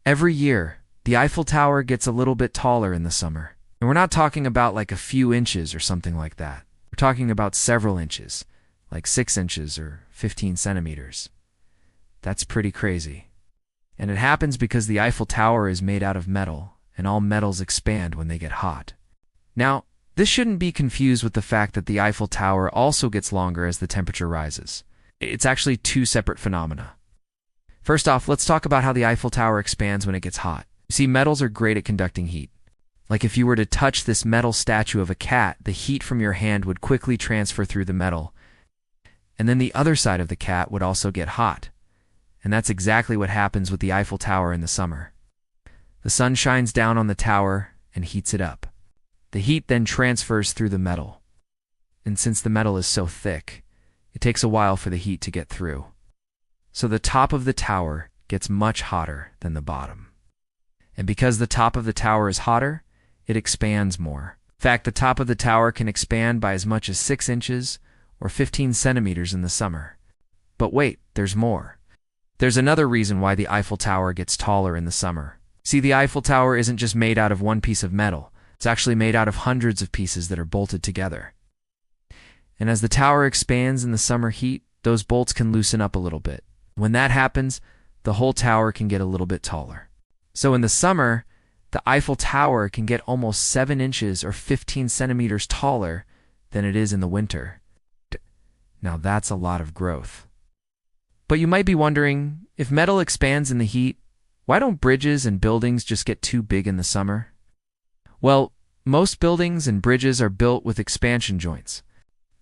Every year, the Eiffel Tower gets a little bit taller in the summer. And we're not talking about like a few inches or something like that. We're talking about several inches, like 6 inches or 15 centimeters. That's pretty crazy. And it happens because the Eiffel Tower is made out of metal, and all metals expand when they get hot. Now, this shouldn't be confused with the fact that the Eiffel Tower also gets longer as the temperature rises. It's actually two separate phenomena. First off, let's talk about how the Eiffel Tower expands when it gets hot. You see, metals are great at conducting heat. Like if you were to touch this metal statue of a cat, the heat from your hand would quickly transfer through the metal, and then the other side of the cat would also get hot. And that's exactly what happens with the Eiffel Tower in the summer. The sun shines down on the tower and heats it up. The heat then transfers through the metal. And since the metal is so thick, it takes a while for the heat to get through. So the top of the tower gets much hotter than the bottom. And because the top of the tower is hotter, it expands more. In fact, the top of the tower can expand by as much as 6 inches or 15 centimeters in the summer. But wait, there's more. There's another reason why the Eiffel Tower gets taller in the summer. See, the Eiffel Tower isn't just made out of one piece of metal. It's actually made out of hundreds of pieces that are bolted together. And as the tower expands in the summer heat, those bolts can loosen up a little bit. When that happens, the whole tower can get a little bit taller. So in the summer, the Eiffel Tower can get almost 7 inches or 15 centimeters taller than it is in the winter. Now that's a lot of growth. But you might be wondering, if metal expands in the heat, why don't bridges and buildings just get too big in the summer? Well, most buildings and bridges are built with expansion joints.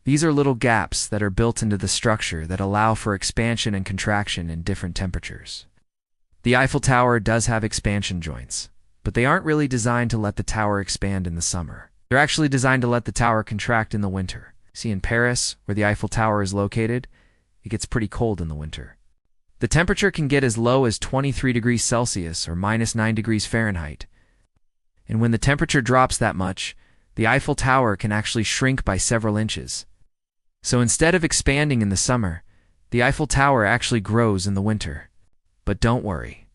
These are little gaps that are built into the structure that allow for expansion and contraction in different temperatures. The Eiffel Tower does have expansion joints, but they aren't really designed to let the tower expand in the summer. They're actually designed to let the tower contract in the winter. See, in Paris, where the Eiffel Tower is located, it gets pretty cold in the winter. The temperature can get as low as 23 degrees Celsius or minus 9 degrees Fahrenheit. And when the temperature drops that much, the Eiffel Tower can actually shrink by several inches. So instead of expanding in the summer, the Eiffel Tower actually grows in the winter. But don't worry.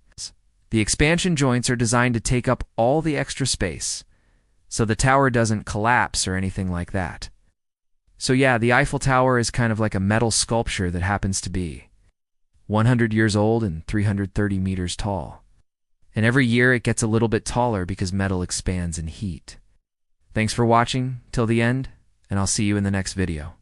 The expansion joints are designed to take up all the extra space, so the tower doesn't collapse or anything like that. So yeah, the Eiffel Tower is kind of like a metal sculpture that happens to be 100 years old and 330 meters tall. And every year it gets a little bit taller because metal expands in heat. Thanks for watching till the end, and I'll see you in the next video.